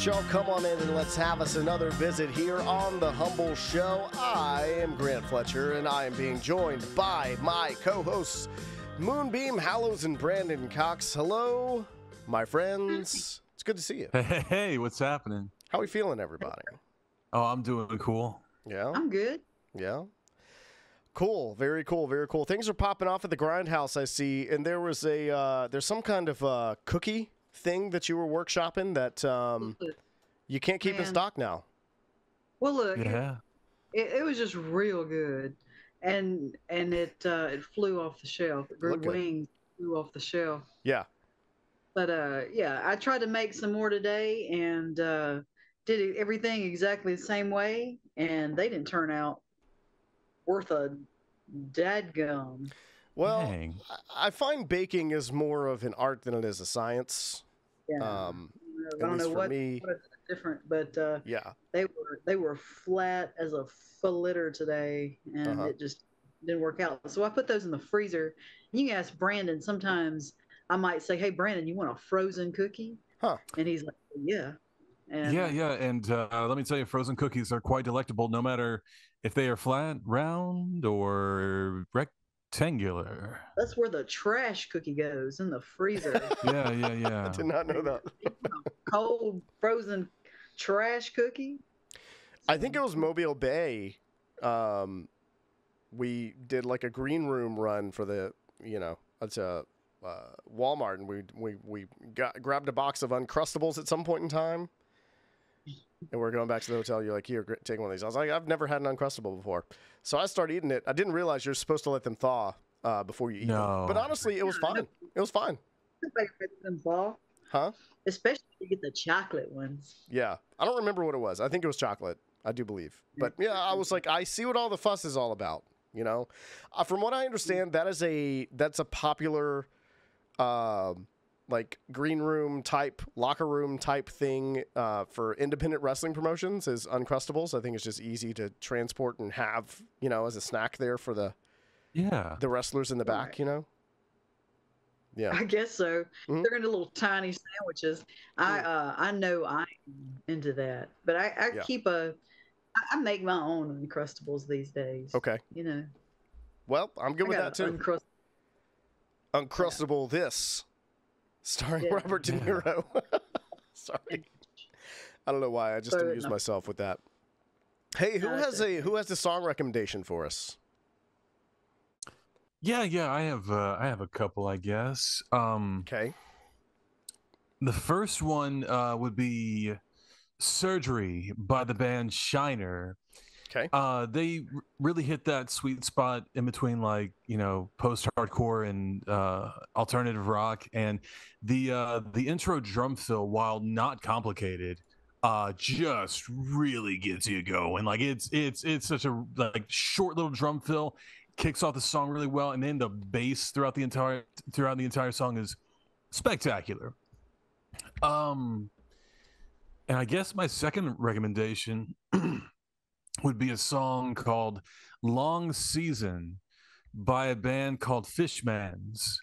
Y'all come on in and let's have us another visit here on The Humble Show. I am Grant Fletcher, and I am being joined by my co-hosts, Moonbeam Hallows and Brandon Cox. Hello, my friends. It's good to see you. Hey, what's happening? How are we feeling, everybody? Oh, I'm doing cool. Yeah? I'm good. Yeah? Cool. Very cool. Very cool. Things are popping off at the Grindhouse, I see. And there was there's some kind of cookie thing that you were workshopping that you can't keep in stock now. Well, look, Yeah. it was just real good, and it flew off the shelf. It grew wings, flew off the shelf. Yeah. But yeah, I tried to make some more today and did everything exactly the same way, and they didn't turn out worth a dadgum. Well, Dang. I find baking is more of an art than it is a science. Yeah. At I don't least know for what me. is different, but Yeah. they were flat as a flitter today, and it just didn't work out. So I put those in the freezer. You can ask Brandon. Sometimes I might say, "Hey, Brandon, you want a frozen cookie?" Huh. And he's like, "Yeah." And, Yeah. And let me tell you, frozen cookies are quite delectable, no matter if they are flat, round, or rectangular. That's where the trash cookie goes, in the freezer. Yeah. I did not know that. Cold frozen trash cookie. I think it was Mobile Bay. We did like a green room run for the, it's a Walmart, and we grabbed a box of Uncrustables at some point in time. And we're going back to the hotel. You're like, here, take one of these. I was like, I've never had an Uncrustable before. So I started eating it. I didn't realize you're supposed to let them thaw before you eat them. But honestly, it was fine. It was fine. Huh? Especially if you get the chocolate ones. Yeah. I don't remember what it was. I think it was chocolate. I do believe. But yeah, I was like, I see what all the fuss is all about. From what I understand, that's a popular like green room type, locker room type thing for independent wrestling promotions is Uncrustables. I think it's just easy to transport and have, as a snack there for the wrestlers in the back, Yeah. I guess so. Mm-hmm. They're into little tiny sandwiches. I know I'm into that, but I make my own Uncrustables these days. Okay. Well, I'm good with that too. Uncrustable this. Starring Robert De Niro. Sorry. I don't know why. I just amused myself with that. Hey, who has a song recommendation for us? Yeah, I have a couple, I guess. Okay. The first one would be Surgery by the band Shiner. Okay. They really hit that sweet spot in between, like, post-hardcore and alternative rock, and the intro drum fill, while not complicated, just really gets you going. Like it's such a short little drum fill, kicks off the song really well, and then the bass throughout the entire song is spectacular. And I guess my second recommendation would be a song called Long Season by a band called Fishmans.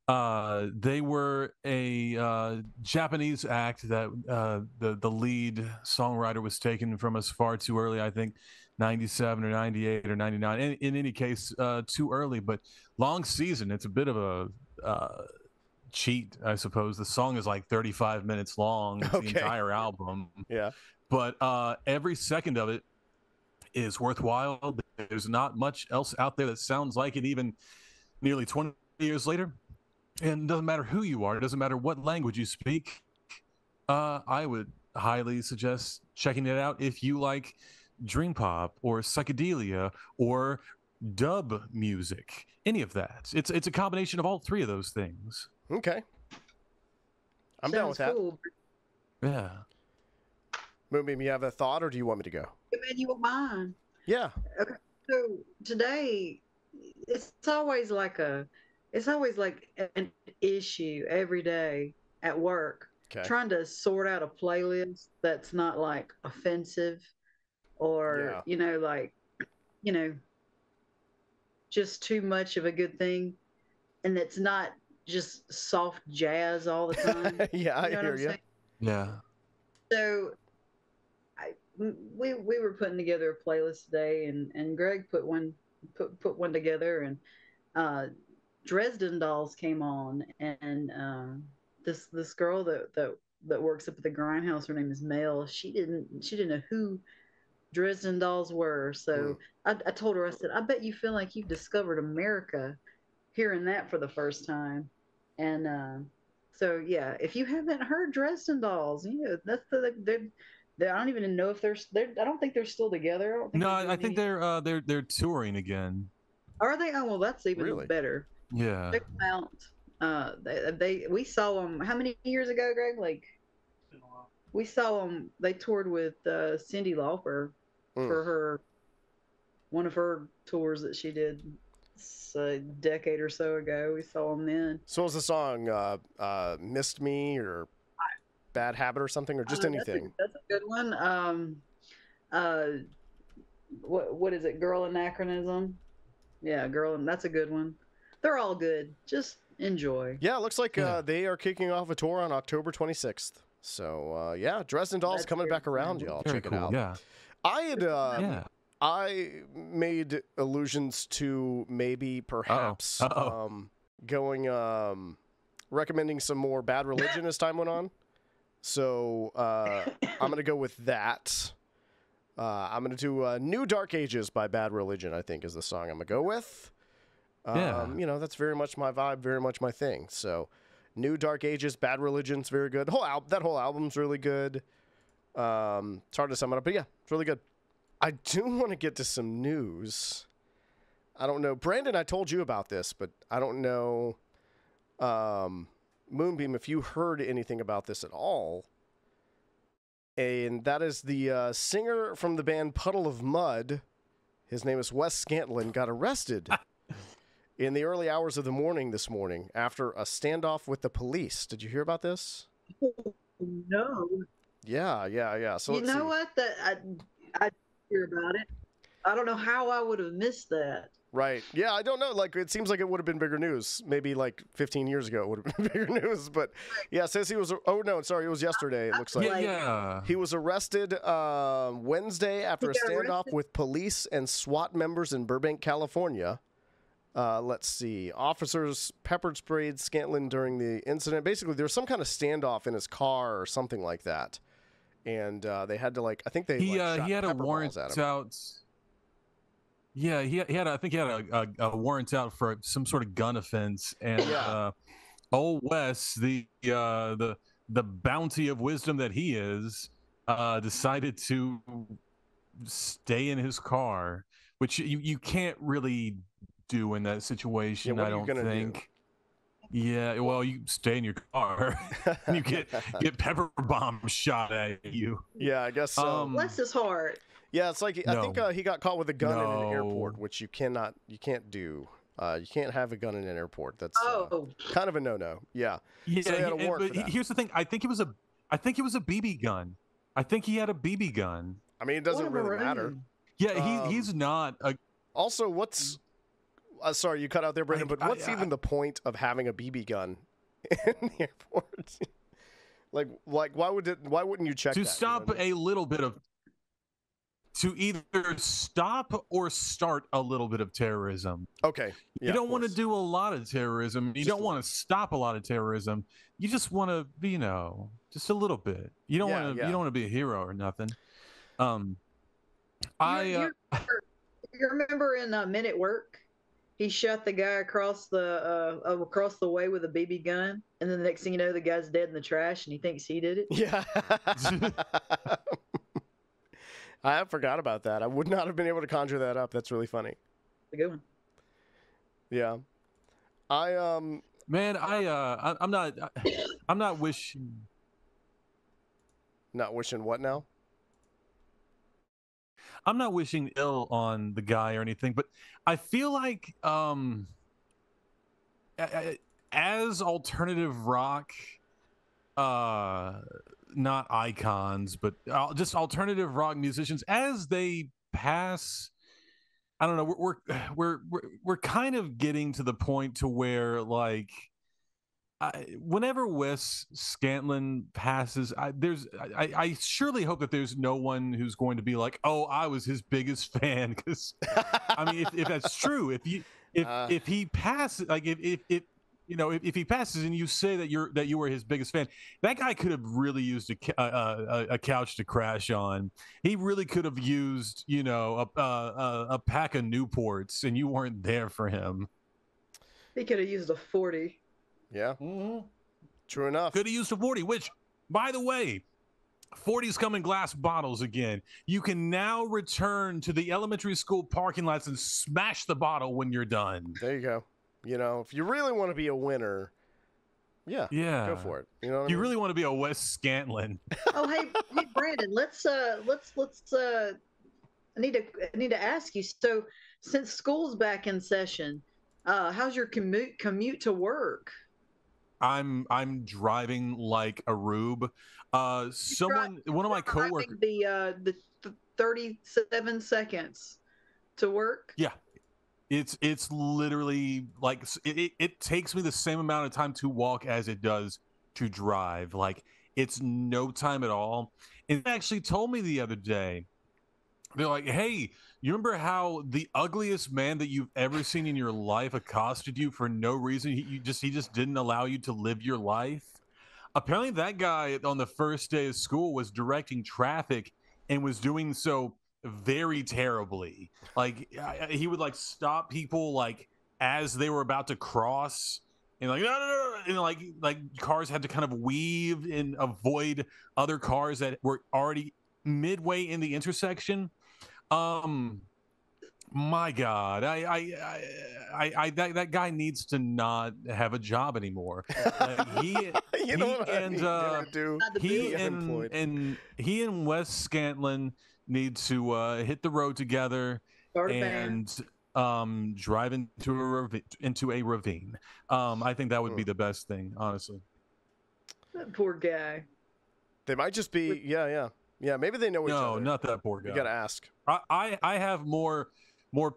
They were a Japanese act that the lead songwriter was taken from us far too early, I think 97 or 98 or 99. In any case, too early. But Long Season, it's a bit of a cheat, I suppose. The song is like 35 minutes long. It's the entire album. Yeah. But every second of it is worthwhile. There's not much else out there that sounds like it, even nearly 20 years later. And it doesn't matter who you are. It doesn't matter what language you speak. I would highly suggest checking it out if you like dream pop or psychedelia or dub music, any of that. It's a combination of all three of those things. Okay. I'm down with that. Cool. Yeah. Moonbeam, you have a thought, or do you want me to go? Man, you want mine? Yeah. Okay. So today, it's always like an issue every day at work, Okay. trying to sort out a playlist that's not like offensive or Yeah. like you know just too much of a good thing, and that's not just soft jazz all the time. Yeah, I You know what hear I'm you. saying? Yeah. So we were putting together a playlist today, and Greg put one together, and uh, Dresden Dolls came on, and this girl that works up at the Grindhouse, her name is Mel. She didn't know who Dresden Dolls were, Mm. so I told her, I said, I bet you feel like you've discovered America hearing that for the first time, and so yeah, if you haven't heard Dresden Dolls, that's I don't even know if they're I don't think they're still together. I don't think No, they're I doing think any. they're touring again. Are they? Oh well, that's even Really? better. Yeah. Check them out. We saw them how many years ago, Greg? Like we saw them. They toured with Cyndi Lauper Mm. for her one of her tours that she did a decade or so ago. We saw them then. So what was the song? Missed Me or Bad Habit or something, or just anything? That's a good one. Uh, what is it? Girl Anachronism. Yeah, girl, and that's a good one. They're all good. Just enjoy. Yeah, it looks like Yeah. they are kicking off a tour on October 26th. So yeah, Dresden Dolls That's coming very back around, cool. y'all. Very Check cool. it out. Yeah. I had Yeah. I made allusions to maybe perhaps going recommending some more Bad Religion as time went on. So I'm gonna go with that. I'm gonna do "New Dark Ages" by Bad Religion. I think is the song I'm gonna go with. Yeah. That's very much my vibe, very much my thing. So, "New Dark Ages," Bad Religion's very good. That whole album's really good. It's hard to sum it up, but yeah, it's really good. I do want to get to some news. I don't know, Brandon. I told you about this, but I don't know, Moonbeam, if you heard anything about this at all. And that is the singer from the band Puddle of Mud. His name is Wes Scantlin. Got arrested in the early hours of the morning this morning after a standoff with the police. Did you hear about this? No. Yeah. So You know what? I hear about it. I don't know how I would have missed that. Right. Yeah, I don't know. Like, it seems like it would have been bigger news. Maybe like 15 years ago it would have been bigger news. But yeah, it says he was. Oh no, sorry, it was yesterday. It looks like. Yeah. He was arrested Wednesday after a He got standoff arrested? with police and SWAT members in Burbank, California. Let's see. Officers peppered sprayed Scantlin during the incident. Basically, there was some kind of standoff in his car or something like that, and they had to I think they He shot had a pepper warrant balls at him. out. Yeah, he had. I think he had a warrant out for some sort of gun offense, and Yeah. old Wes, the bounty of wisdom that he is, decided to stay in his car, which you can't really do in that situation. Yeah, what I are you don't gonna think. Yeah, well, you stay in your car and you get pepper bomb shot at you. Yeah, I guess so. Bless his heart. Yeah, it's like I think he got caught with a gun in an airport, No. which you can't do. You can't have a gun in an airport. That's Oh, kind of a no-no. Yeah. Yeah, So he had a warrant but for that. here's the thing. I think it was a BB gun. I think he had a BB gun. I mean, it doesn't what a really matter. maroon. Yeah, he's not a. Also, what's sorry, you cut out there, Brendan, but what's even the point of having a BB gun in the airport? like why wouldn't you check To that? stop a little bit of. To either stop or start a little bit of terrorism. Okay. Yeah, You don't want to do a lot of terrorism. You Just don't want to stop a lot of terrorism. You just want to, just a little bit. You don't want to. Yeah. You don't want to be a hero or nothing. You remember in Men at Work, he shot the guy across the way with a BB gun, and then the next thing you know, the guy's dead in the trash, and he thinks he did it. Yeah. I forgot about that. I would not have been able to conjure that up. That's really funny. It's a good one. Yeah. Man, I'm not wishing. Not wishing what now? I'm not wishing ill on the guy or anything, but I feel like as alternative rock, not icons, but just alternative rock musicians, as they pass, I don't know, we're kind of getting to the point to where, like, whenever Wes Scantlin passes, I surely hope that there's no one who's going to be like, oh, I was his biggest fan, because I mean, if that's true, if he passes, like if you know, if he passes and you say that you were his biggest fan, that guy could have really used a couch to crash on. He really could have used, you know, a pack of Newports, and you weren't there for him. He could have used a 40. Yeah. True enough. Could have used a 40, which, by the way, 40s come in glass bottles again. You can now return to the elementary school parking lots and smash the bottle when you're done. There you go. You know, if you really want to be a winner, yeah, go for it. You know, what I mean? really want to be a Wes Scantlin. Oh, hey, Brandon, let's I need to ask you. So, since school's back in session, how's your commute to work? I'm driving like a rube. One of my coworkers. The 37 seconds to work. Yeah, it's literally like it takes me the same amount of time to walk as it does to drive. Like, it's no time at all. And they actually told me the other day, they're like, hey, you remember how the ugliest man that you've ever seen in your life accosted you for no reason? He just didn't allow you to live your life. Apparently that guy on the first day of school was directing traffic and was doing so very terribly. Like, he would like stop people like as they were about to cross, and like, no, and like cars had to kind of weave and avoid other cars that were already midway in the intersection. My God, that guy needs to not have a job anymore. He and Wes Scantlin need to hit the road together and drive into a ravine. I think that would be the best thing, honestly. That poor guy. They might just be, yeah. Maybe they know each other. No, not that poor guy. You gotta ask. I have more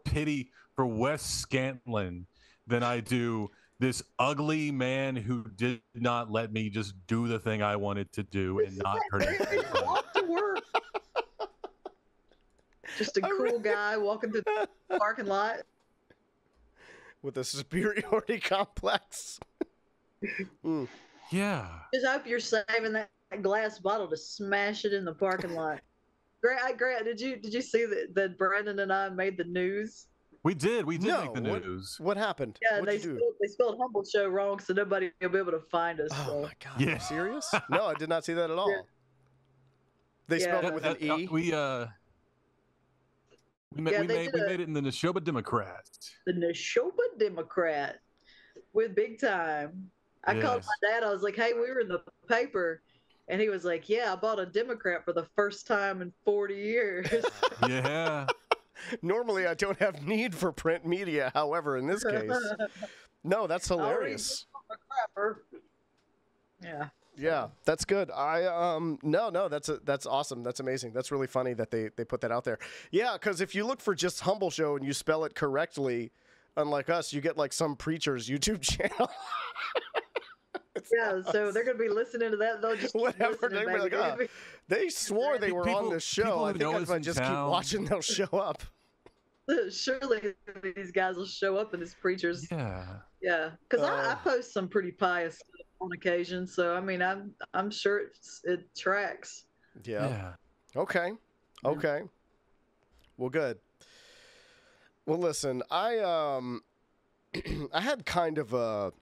pity for Wes Scantlin than I do this ugly man who did not let me just do the thing I wanted to do and not hurt anything. Walk to work. Just a cool guy walking through the parking lot with a superiority complex. Yeah. Just hope you're saving that glass bottle to smash it in the parking lot. Grant, did you see that Brandon and I made the news? We did make the news. What happened? Yeah, they spelled Humble Show wrong, so nobody will be able to find us. Oh my God! Yeah. Are you serious? No, I did not see that at all. Yeah. They spelled it with an E. We made it in the Neshoba Democrat. The Neshoba Democrat with big time. I called my dad. I was like, "Hey, we were in the paper." And he was like, yeah, I bought a Democrat for the first time in 40 years. Yeah. Normally, I don't have need for print media. However, in this case, no, that's hilarious. Yeah. Yeah, that's good. No, that's awesome. That's amazing. That's really funny that they put that out there. Yeah, because if you look for just Humble Show and you spell it correctly, unlike us, you get like some preacher's YouTube channel. Yeah, so they're gonna be listening to that. They'll just whatever. They're like, they swore they were on the show. I think if I just keep watching, they'll show up. Surely these guys will show up in as preachers. Yeah. Because I post some pretty pious stuff on occasion, so I mean, I'm sure it tracks. Yeah. Okay. Well, good. Well, listen, I had kind of a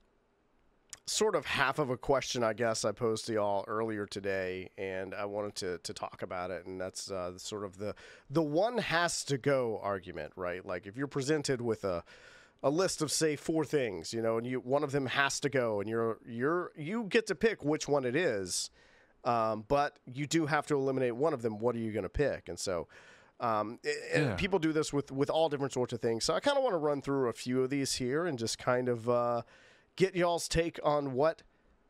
sort of half of a question, I guess, I posed to y'all earlier today, and I wanted to talk about it, and that's sort of the one has to go argument, right? Like, if you're presented with a list of, say, 4 things, you know, and one of them has to go, and you get to pick which one it is, but you do have to eliminate one of them. What are you going to pick? And so And people do this with all different sorts of things. So I kind of want to run through a few of these here and just kind of get y'all's take on what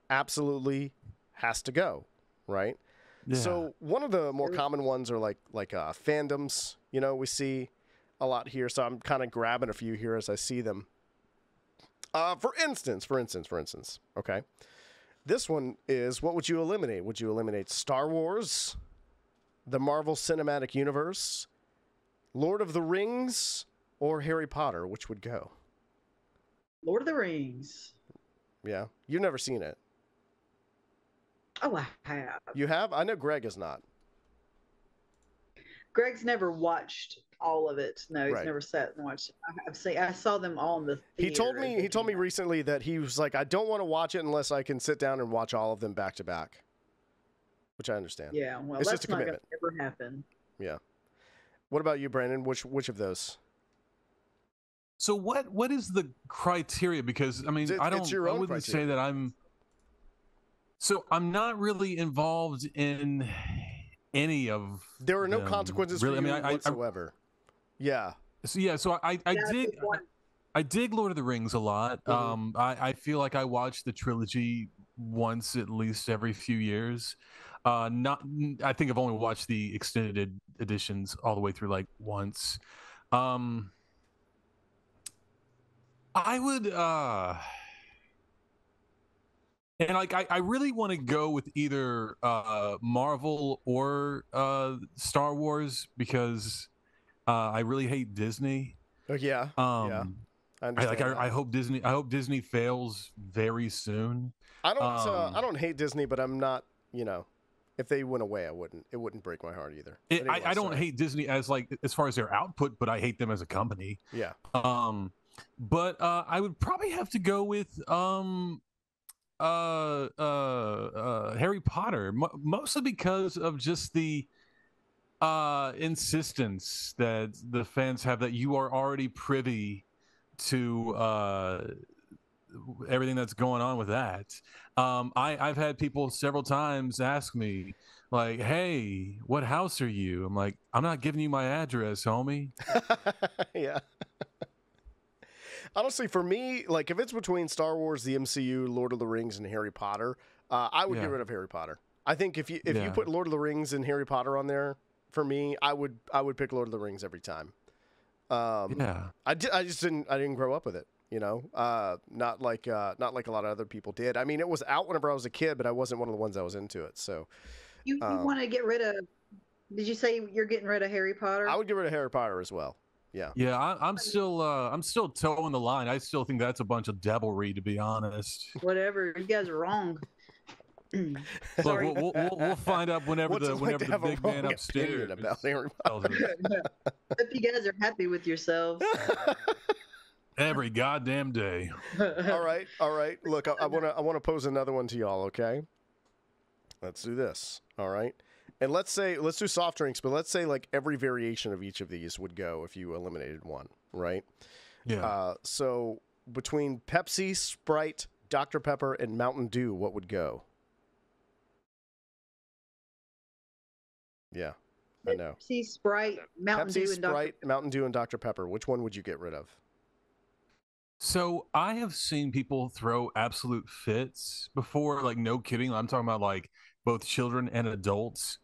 absolutely has to go, right? Yeah. So one of the more common ones are like fandoms. You know, we see a lot here. So I'm kind of grabbing a few here as I see them. For instance, okay. This one is, what would you eliminate? Would you eliminate Star Wars, the Marvel Cinematic Universe, Lord of the Rings, or Harry Potter? Which would go? Lord of the Rings. Yeah. You've never seen it. Oh, I have. You have? I know Greg has not. Greg's never watched all of it. No, he's never sat and watched it. I saw them all in the theater. He told me recently that he was like, I don't want to watch it unless I can sit down and watch all of them back to back. Which I understand. Yeah, well, it's that's just a commitment. Not going to ever happen. Yeah. What about you, Brandon? Which of those? So what is the criteria? Because I mean, I wouldn't criteria. Say that I'm. So I'm not really involved in any of. There are no consequences really, for you whatsoever. Yeah. So I dig Lord of the Rings a lot. Mm-hmm. I feel like I watch the trilogy once at least every few years. I think I've only watched the extended editions all the way through like once. I would and like I really want to go with either Marvel or Star Wars because I really hate Disney. Oh yeah. Yeah. I understand. I hope Disney fails very soon. I don't hate Disney, but I'm not, you know, if they went away, it wouldn't break my heart either. Anyway, I don't hate Disney as far as their output, but I hate them as a company. Yeah. But I would probably have to go with Harry Potter, mostly because of just the insistence that the fans have that you are already privy to everything that's going on with that. I've had people several times ask me, like, hey, what house are you? I'm like, I'm not giving you my address, homie. Yeah. Honestly, for me, like, if it's between Star Wars, the MCU, Lord of the Rings, and Harry Potter, I would get rid of Harry Potter. I think if you put Lord of the Rings and Harry Potter on there, for me, I would pick Lord of the Rings every time. I didn't grow up with it. You know, not like a lot of other people did. I mean, it was out whenever I was a kid, but I wasn't one of the ones that was into it. So, you want to get rid of? Did you say you're getting rid of Harry Potter? I would get rid of Harry Potter as well. Yeah. Yeah, I'm still towing the line. I still think that's a bunch of devilry, to be honest. Whatever, you guys are wrong. Sorry. We'll find out whenever the big man upstairs about Harry Potter. Hope you guys are happy with yourselves. Every goddamn day. All right. Look, I want to pose another one to y'all. Okay, let's do this. All right, and let's do soft drinks, but let's say like every variation of each of these would go if you eliminated one. Right. Yeah. So between Pepsi, Sprite, Dr. Pepper, and Mountain Dew, what would go? Yeah, I know. Pepsi, Sprite, Mountain Dew, and Sprite, Mountain Dew, and Dr. Pepper. Which one would you get rid of? So I have seen people throw absolute fits before, like no kidding. I'm talking about like both children and adults.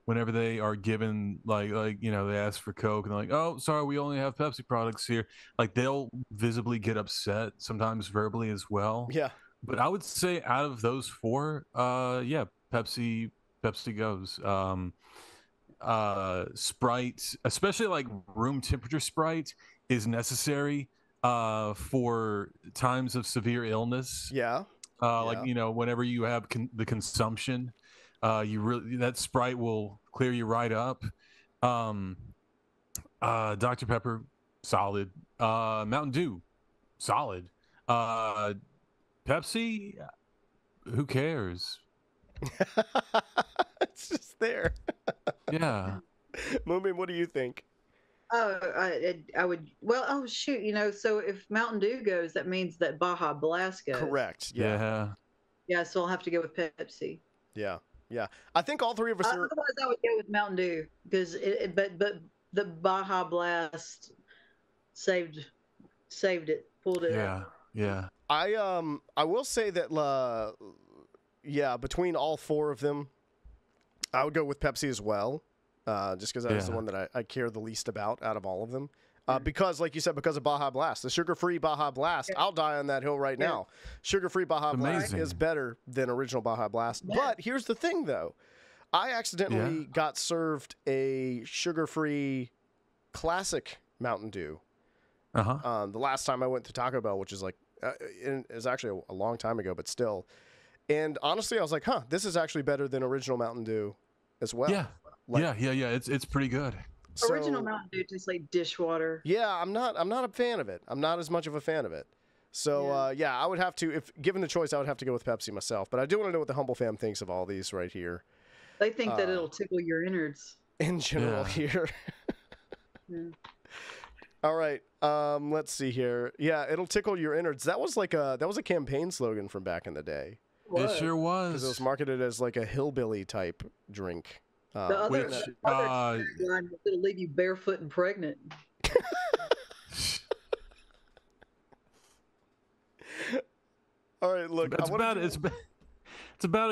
Whenever they are given like you know, they ask for Coke and they're like, oh, sorry, we only have Pepsi products here. Like they'll visibly get upset, sometimes verbally as well. Yeah. But I would say out of those four, Pepsi goes. Sprite, especially like room temperature Sprite, is necessary for times of severe illness. Yeah. Like, you know, whenever you have the consumption, that Sprite will clear you right up. Dr. Pepper, solid. Mountain Dew, solid. Pepsi, who cares? It's just there. Yeah. Moomin, what do you think? I would. Well, oh shoot, you know. So if Mountain Dew goes, that means that Baja Blast goes. Correct. Yeah. Yeah. So I'll have to go with Pepsi. Yeah. I think all three of us are. Otherwise, I would go with Mountain Dew because but the Baja Blast saved it, pulled it out. Yeah. I will say that between all four of them, I would go with Pepsi as well, just because that is the one that I care the least about out of all of them. Because, like you said, because of Baja Blast, the sugar-free Baja Blast, I'll die on that hill right now. Sugar-free Baja Blast is better than original Baja Blast. Yeah. But here's the thing, though. I accidentally got served a sugar-free classic Mountain Dew. The last time I went to Taco Bell, which is like, it was actually a long time ago, but still. And honestly, I was like, this is actually better than original Mountain Dew as well. Yeah. It's pretty good. So, original Mountain Dew tastes like dishwater. Yeah, I'm not a fan of it. I'm not as much of a fan of it. So I would have to, if given the choice, I would have to go with Pepsi myself. But I do want to know what the Humble Fam thinks of all these right here. They think that it'll tickle your innards. In general here. All right. Let's see here. Yeah, it'll tickle your innards. That was a campaign slogan from back in the day. It sure was. Because it was marketed as like a hillbilly type drink. The other line, it'll leave you barefoot and pregnant. All right, look. It's about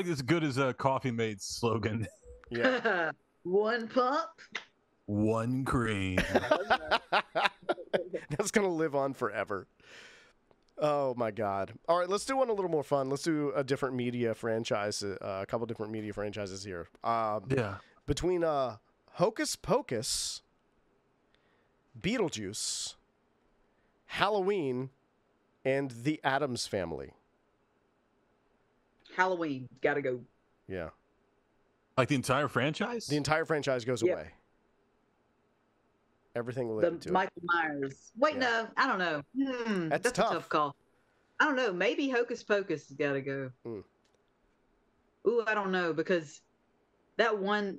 as good as a Coffee Mate's slogan. Yeah. One pump. One cream. That's going to live on forever. Oh, my God. All right, let's do one a little more fun. Let's do a different media franchise, a couple different media franchises here. Between Hocus Pocus, Beetlejuice, Halloween, and The Addams Family. Halloween. Gotta go. Yeah. Like the entire franchise? The entire franchise goes away. Everything related to Michael Myers. Wait, no, I don't know. That's tough. A tough call. I don't know. Maybe Hocus Pocus has got to go. Ooh, I don't know, because that one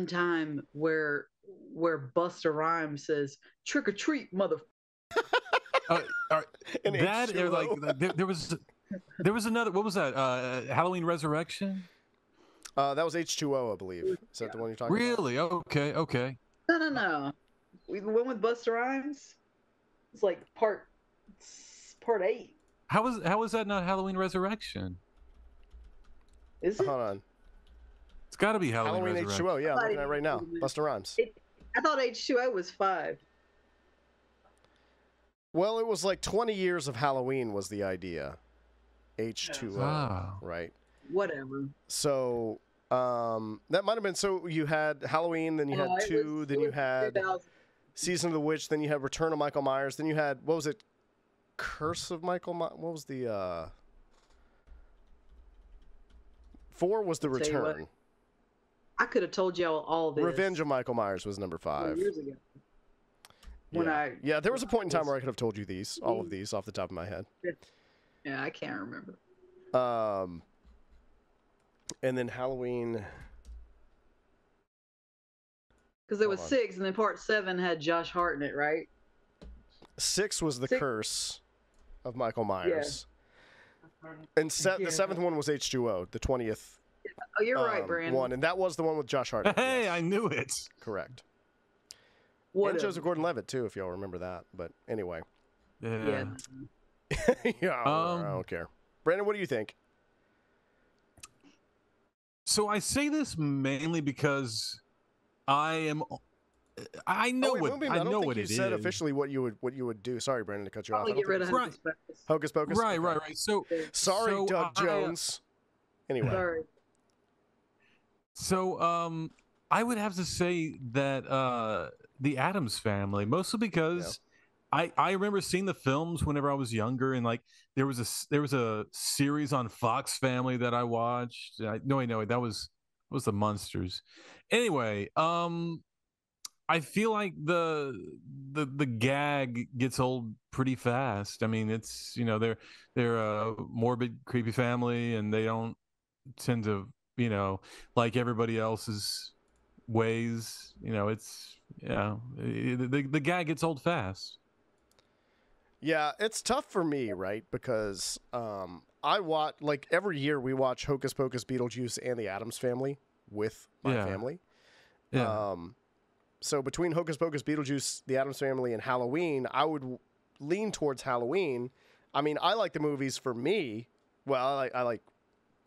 time where Busta Rhymes says "trick or treat, mother." There was another. What was that? Halloween Resurrection. That was H2O, I believe. Is that the one you're talking about? Really? Okay. No. We went with Busta Rhymes. It's like part 8. How is that not Halloween Resurrection? Is it? Hold on. It's got to be Halloween Resurrection. H2O, yeah, I'm looking at it right now. Busta Rhymes. I thought H2O was 5. Well, it was like 20 years of Halloween was the idea. H2O, right? Whatever. So that might have been, so you had Halloween, then you had 2, then you had 2000. Season of the Witch, then you had Return of Michael Myers, then you had, what was it? Curse of Michael Myers? What was the 4 was the Return. I could have told y'all all this. Revenge of Michael Myers was number 5. Years ago. There was a point in time where I could have told you all of these off the top of my head. Yeah, I can't remember. And then Halloween. Because there was 6, and then part 7 had Josh Hart in it, right? 6 was the Curse of Michael Myers. Yeah. And the 7th one was H2O, the 20th. Oh, you're right, Brandon. One, and that was the one with Josh Hart. Hey, yes. I knew it. Correct. And Joseph Gordon-Levitt too, if y'all remember that. But anyway. Yeah. Yeah. I don't care. Brandon, what do you think? So I say this mainly because I know what it is. You said officially what you would do. Sorry, Brandon, to cut you off. Get rid of Hocus Pocus. Hocus Pocus. Right. So sorry, Doug Jones. Anyway. Sorry. So I would have to say that the Addams Family, mostly because I remember seeing the films whenever I was younger, and like there was a series on Fox Family that I watched. No, that was the Munsters. Anyway, I feel like the gag gets old pretty fast. I mean, it's they're a morbid, creepy family, and they don't tend to like everybody else's ways. It's the gag gets old fast. Yeah, it's tough for me, right? Because I watch, like, every year we watch Hocus Pocus, Beetlejuice, and the Addams Family with my family. Yeah. So between Hocus Pocus, Beetlejuice, The Addams Family, and Halloween, I would lean towards Halloween. I mean, I like the movies for me. Well, I like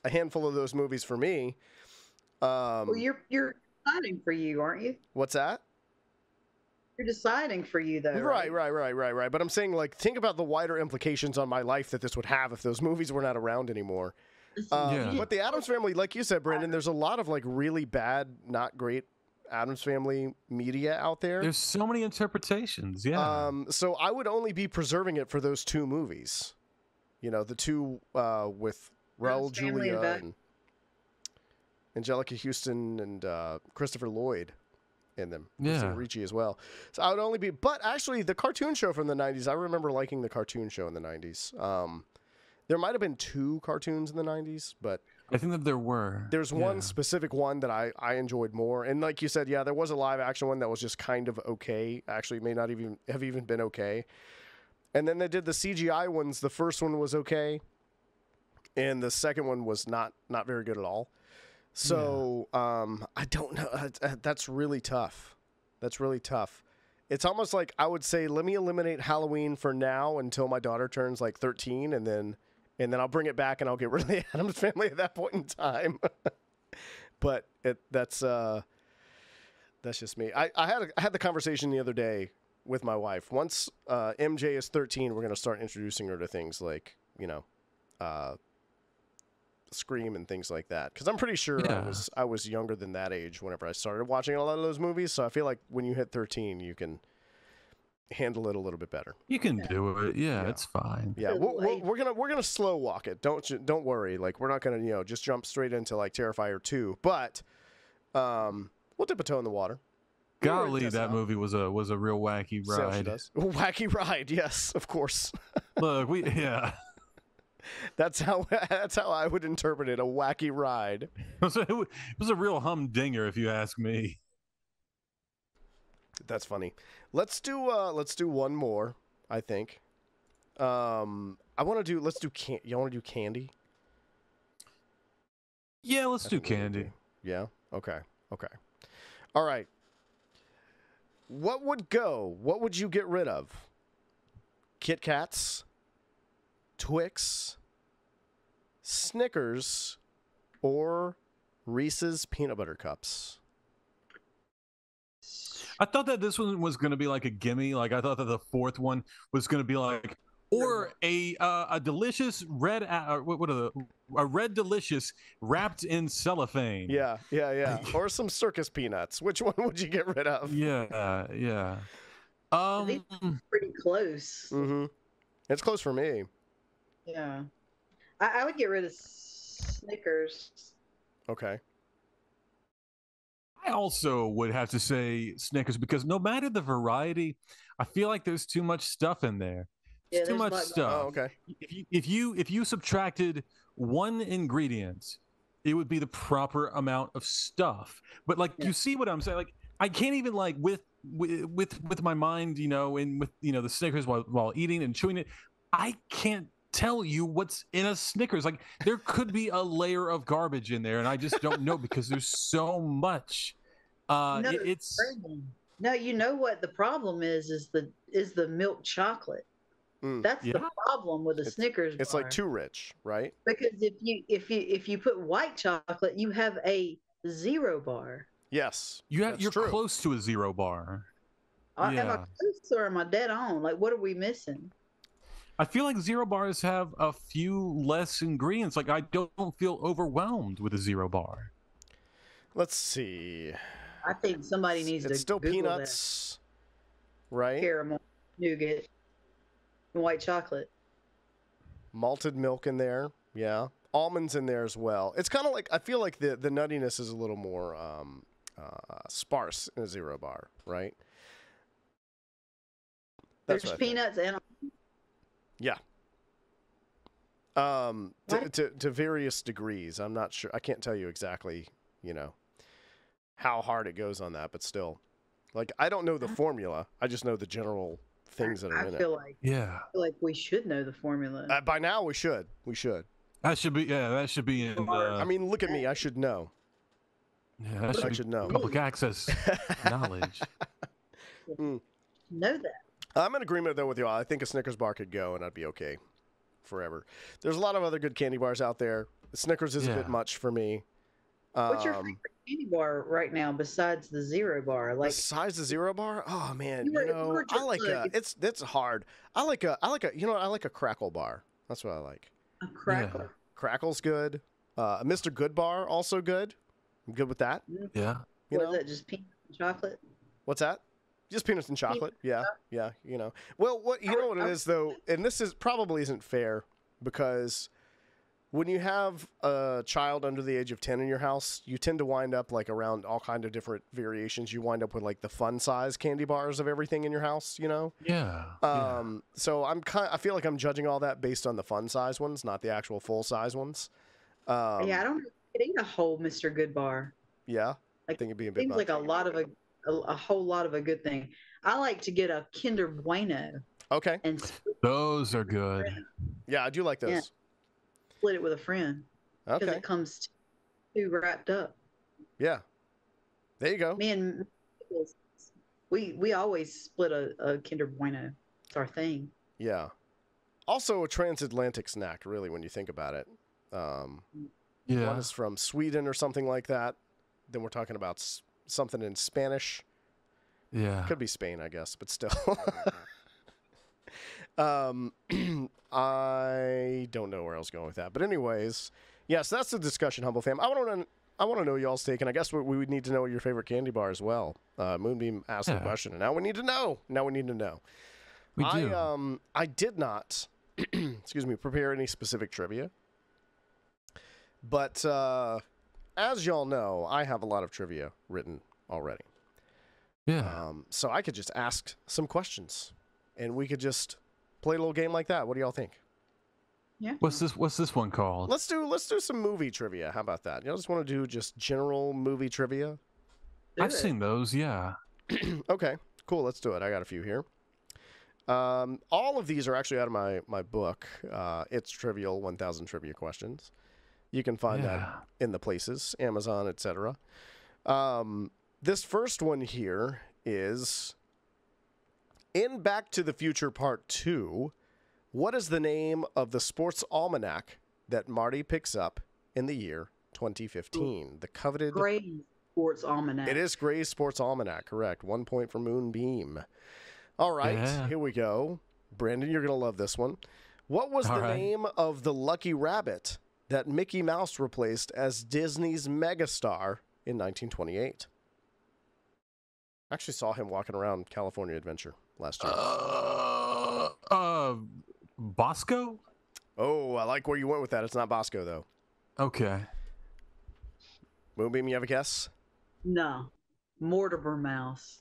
a handful of those movies for me. Well, you're deciding for you, aren't you? What's that? You're deciding for you, though. Right. But I'm saying, like, think about the wider implications on my life that this would have if those movies were not around anymore. Yeah. But the Addams Family, like you said, Brandon, there's a lot of like really bad, not great Addams Family media out there. There's so many interpretations. Yeah. So I would only be preserving it for those two movies. You know, the two with Raul Addams Family Julia and and Angelica Houston and Christopher Lloyd in them. Yeah. Ricci as well. So I would only be, but actually the cartoon show from the 90s, I remember liking the cartoon show in the 90s. There might have been two cartoons in the 90s, but I think that there were. there's one specific one that I enjoyed more. And like you said, yeah, there was a live action one that was just kind of okay. Actually, may not even have been okay. And then they did the CGI ones. The first one was okay, and the second one was not very good at all. So I don't know. That's really tough. That's really tough. It's almost like I would say, let me eliminate Halloween for now until my daughter turns like 13, and then I'll bring it back and I'll get rid of the Addams Family at that point in time. But that's just me. I had the conversation the other day with my wife. Once MJ is 13, we're going to start introducing her to things like, you know, Scream and things like that, because I'm pretty sure I was younger than that age whenever I started watching a lot of those movies. So I feel like when you hit 13, you can handle it a little bit better. You can do it. Yeah, it's fine. Yeah, we're gonna slow walk it. Don't worry. Like, we're not gonna just jump straight into like Terrifier 2, but we'll dip a toe in the water. Golly, that movie was a real wacky ride. Wacky ride, yes, of course. Look, That's how I would interpret it. A wacky ride. It was a real humdinger, if you ask me. That's funny. Let's do one more. I think. Let's do you want to do candy? Yeah, let's do candy. Yeah. Okay. All right. What would you get rid of? Kit Kats, Twix, Snickers, or Reese's Peanut Butter Cups? I thought that this one was going to be like a gimme. Like, I thought that the fourth one was going to be like, or a delicious red, a red delicious wrapped in cellophane. Yeah. Or some circus peanuts. Which one would you get rid of? Yeah. Pretty close. Mm-hmm. It's close for me. Yeah. I would get rid of Snickers. Okay. I also would have to say Snickers, because no matter the variety, I feel like there's too much stuff in there. It's too much stuff. Oh, okay. If you subtracted one ingredient, it would be the proper amount of stuff. But like, you see what I'm saying? Like, I can't even like with my mind, and with the Snickers while eating and chewing it, I can't tell you what's in a Snickers. Like, there could be a layer of garbage in there, and I just don't know because there's so much. It's no, you know what the problem is the milk chocolate. That's the problem with the Snickers bar. It's like too rich, right? Because if you put white chocolate, you have a zero bar. Yes, you're close to a zero bar. Am I close or am I dead on? Like, what are we missing? I feel like zero bars have a few less ingredients. Like, I don't feel overwhelmed with a zero bar. Let's see. I think somebody needs to. It's still Google peanuts, right? Caramel, nougat, and white chocolate. Malted milk in there, yeah. Almonds in there as well. It's kind of like, I feel like the nuttiness is a little more sparse in a zero bar, right? There's peanuts and. Yeah. To various degrees. I'm not sure. I can't tell you exactly, how hard it goes on that, but still. Like, I don't know the formula. I just know the general things that are in it. I feel like we should know the formula. By now we should. That should be in I mean, look at me. I should know. Yeah, that I should be should know. public access knowledge. Mm. Know that. I'm in agreement though with you all. I think a Snickers bar could go, and I'd be okay forever. There's a lot of other good candy bars out there. Snickers is a bit Yeah. much for me. What's your favorite candy bar right now besides the Zero Bar? Like Besides the Zero bar? Oh man, You were- you you know, were I just like like- it's hard. I like a you know what, I like a Crackle bar. That's what I like. a crackle. Crackle's good. Mr. Good bar also good. I'm good with that. Yeah. You What know is that? Just peanut and chocolate? what's that? Just peanuts and chocolate. Yeah, yeah. You know. Well, what you know what it is though, and this is probably isn't fair because when you have a child under the age of 10 in your house, you tend to wind up like around all kind of different variations. You wind up with like the fun size candy bars of everything in your house. You know. Yeah. So I feel like I'm judging all that based on the fun size ones, not the actual full size ones. Yeah, I don't eat a whole Mr. Good bar. Yeah, I Like, think it'd be a bit Seems much. like a whole lot of a good thing. I like to get a Kinder Bueno Okay, and Those are good. yeah, I do like those. Yeah. split it with a friend because Okay, it comes too wrapped up. yeah, there you go. Me and we always split a Kinder Bueno. It's our thing. Yeah, also a transatlantic snack, really, when you think about it. One Yeah. is from Sweden or something like that. Then we're talking about something in Spanish. Yeah. Could be Spain, I guess, but still. I don't know where I was going with that, but anyways, yes, that's the discussion, Humble Fam. I want to know y'all's take, and I guess we would need to know your favorite candy bar as well. Moonbeam asked the Yeah. question, and now we need to know. We do. I did not, excuse me, prepare any specific trivia, but as y'all know, I have a lot of trivia written already. Yeah. So I could just ask some questions, and we could just play a little game like that. What do y'all think? Yeah. What's this one called? Let's do some movie trivia. How about that? Y'all just want to do just general movie trivia? Do I've it. seen those. Yeah. Okay, cool. Let's do it. I got a few here. All of these are actually out of my book. It's Trivial 1000 Trivia Questions. You can find that Yeah. in the places, Amazon, etc. This first one here is in Back to the Future Part 2, what is the name of the sports almanac that Marty picks up in the year 2015? The coveted... Great Sports Almanac. It is Gray's Sports Almanac, correct. 1 point for Moonbeam. All right, Yeah. Here we go. Brandon, you're going to love this one. What was All the right. name of the Lucky Rabbit that Mickey Mouse replaced as Disney's megastar in 1928? I actually saw him walking around California Adventure last year. Bosco? Oh, I like where you went with that. It's not Bosco, though. Okay. Moonbeam, you have a guess? No. Mortimer Mouse.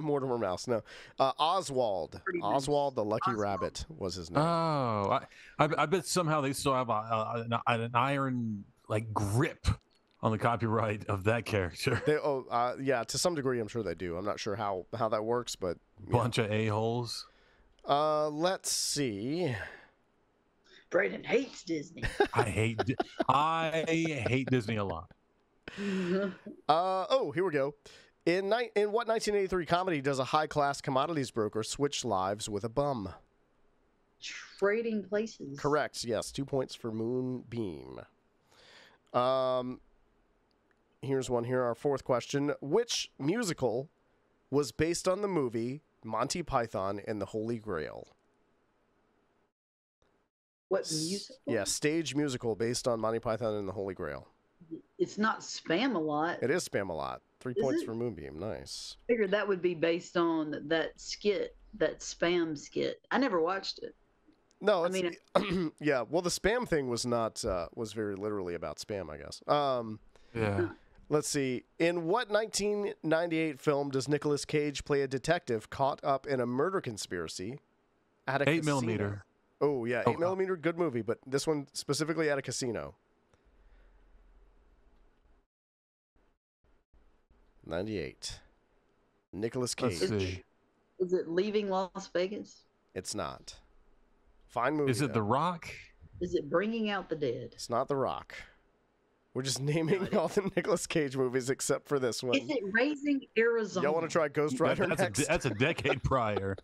Mortimer Mouse, no. Oswald. Pretty nice. Oswald the Lucky Oswald. Rabbit was his name. Oh, I bet somehow they still have an iron like grip on the copyright of that character. Yeah, to some degree, I'm sure they do. I'm not sure how that works, but yeah. Bunch of a-holes. Let's see. Brayden hates Disney. I hate Disney a lot. Here we go. In what 1983 comedy does a high-class commodities broker switch lives with a bum? Trading Places. Correct. Yes, 2 points for Moonbeam. Here's one here. Our fourth question: which musical was based on the movie Monty Python and the Holy Grail? What musical? Yeah, stage musical based on Monty Python and the Holy Grail. It's not Spam-A-Lot. It is Spam-A-Lot. 3 Is points it? for Moonbeam. Nice. Figured that would be based on that skit, that Spam skit. I never watched it. No, I it's, yeah. Well, the spam thing was not was very literally about spam, I guess. Yeah. Let's see. In what 1998 film does Nicolas Cage play a detective caught up in a murder conspiracy at a 8 casino? millimeter. Oh yeah, Oh, 8 millimeter, good movie, but this one specifically at a casino. 98. Nicolas Cage. Let's see. Is it Leaving Las Vegas? It's not. Fine movie. Is it The though. Rock? Is it Bringing Out the Dead? It's not The Rock. We're just naming all the Nicolas Cage movies except for this one. Is it Raising Arizona? Y'all want to try Ghost Rider next? That's a decade prior.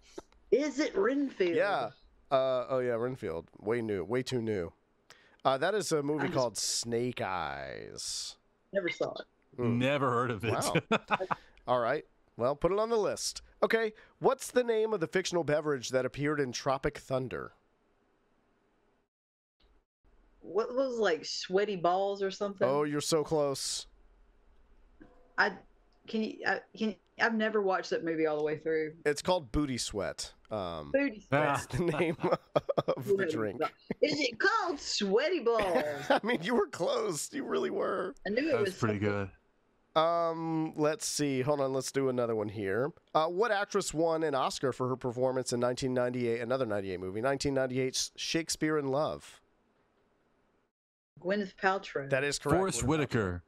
Is it Renfield? Yeah. Oh yeah, Renfield. Way too new. That is a movie called Snake Eyes. Never saw it. Never heard of it. Wow. All right. Well, put it on the list. Okay. What's the name of the fictional beverage that appeared in Tropic Thunder? What was like sweaty balls or something? Oh, you're so close. I've never watched that movie all the way through. It's called Booty Sweat. Booty That's the name of the drink. Is it called Sweaty Balls? I mean, you were close. You really were. I knew it That was was pretty good. Let's see. Hold on. Let's do another one here. What actress won an Oscar for her performance in 1998? Another 98 movie. 1998's Shakespeare in Love. Gwyneth Paltrow. That is correct. Forrest Whitaker.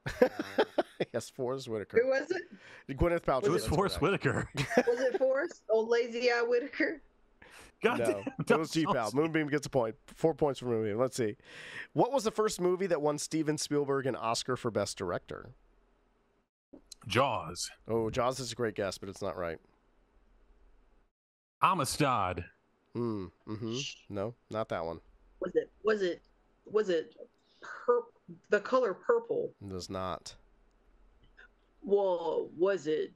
Yes, Forrest Whitaker. Who was it? Gwyneth Paltrow. It was that's Forrest correct. Whitaker. Was it Forrest? Old lazy eye Whitaker? God No, damn, it was G-Pal. Moonbeam gets a point. 4 points for Moonbeam. Let's see. What was the first movie that won Steven Spielberg an Oscar for Best Director? Jaws. Oh, Jaws is a great guess, but it's not right. Amistad. Mm-hmm. No, not that one. Was it the color purple? It does not. Well, was it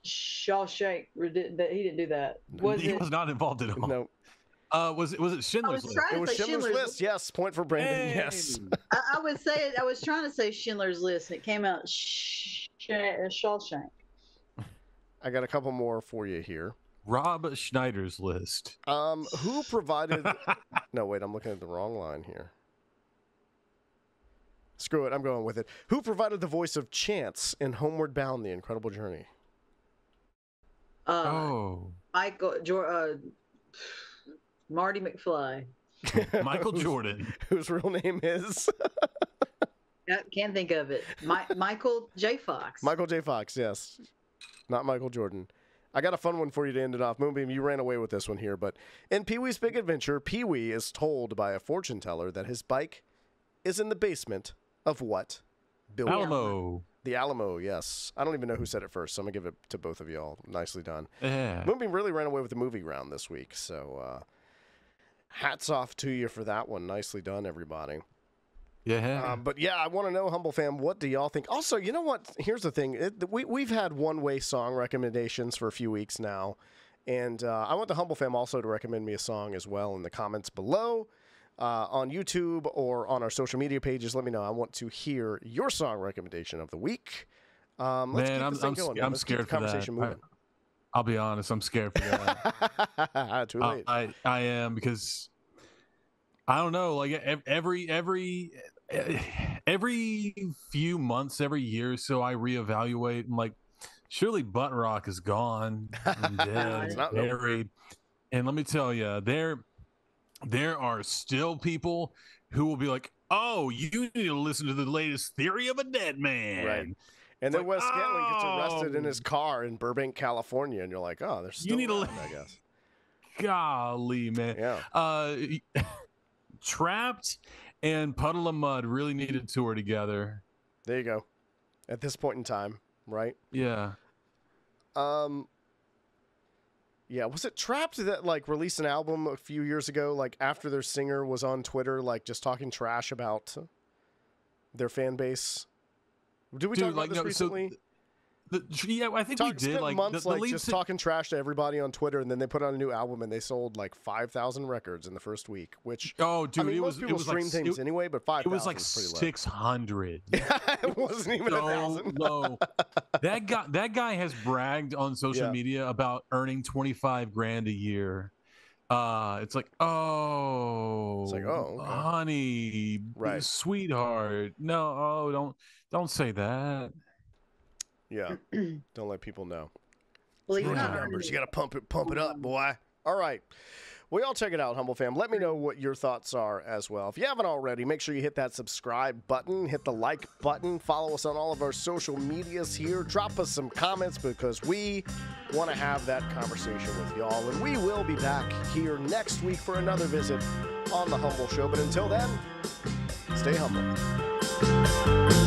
Shawshank? That he didn't do that. Was He it? was not involved at all. No, Was it Schindler's List? trying it to was say Schindler's List. Yes, point for Brandon. Hey! Yes. I would say it. I was trying to say Schindler's List, and it came out Shawshank. I got a couple more for you here. Rob Schneider's List. Who provided? No, wait, I'm looking at the wrong line here. Screw it, I'm going with it. Who provided the voice of Chance in Homeward Bound: The Incredible Journey? Marty McFly. Michael Jordan. Whose real name is? I can't think of it. Michael J. Fox. Michael J. Fox, yes. Not Michael Jordan. I got a fun one for you to end it off. Moonbeam, you ran away with this one here, but in Pee-wee's Big Adventure, Pee-wee is told by a fortune teller that his bike is in the basement of what building? Alamo. The Alamo, yes. I don't even know who said it first, so I'm going to give it to both of y'all. Nicely done. Yeah. Moonbeam really ran away with the movie round this week, so hats off to you for that one. Nicely done, everybody. Yeah. But yeah, I want to know, Humble Fam, what do y'all think? Also, you know what? Here's the thing. We've had one-way song recommendations for a few weeks now, and I want the Humble Fam also to recommend me a song as well in the comments below on YouTube or on our social media pages. Let me know. I want to hear your song recommendation of the week. Let's Man, keep this thing going. I'm Let's keep scared the for conversation that. moving. I'll be honest. I'm scared for that. Too late. I am, because I don't know. Like every few months, every year or so, I reevaluate. I'm like, surely Butt Rock is gone and dead, It's not buried. And let me tell you, there are still people who will be like, "Oh, you need to listen to the latest Theory of a Dead Man." Right. And then like, Wes Scantlin gets arrested in oh. his car in Burbank, California, and you're like, "Oh, there's still need to around, I guess." Golly, man. Yeah. Trapped and Puddle of Mud really need to tour together. There you go. At this point in time, right? Yeah. Yeah, was it Trapped that like released an album a few years ago, like after their singer was on Twitter, like just talking trash about their fan base? Did we talk about this recently? Yeah, I think we did. Spent Like months the like lead just talking trash to everybody on Twitter, and then they put out a new album and they sold like 5,000 records in the first week. Which oh, dude, I mean, it most was people stream like, things anyway, but 5,000 it was like is pretty low. 600. It wasn't even so 1,000. low. That guy has bragged on social Yeah. media about earning 25 grand a year. It's like, oh, okay. honey, Right. sweetheart. No, don't say that. Yeah, don't let people know. Well, he's Look at not the earning numbers. it. You got to pump it up, boy. All right. Well, y'all check it out, Humble Fam. Let me know what your thoughts are as well. If you haven't already, make sure you hit that subscribe button, hit the like button, follow us on all of our social medias here. Drop us some comments because we want to have that conversation with y'all. And we will be back here next week for another visit on The Humble Show. But until then, Stay humble.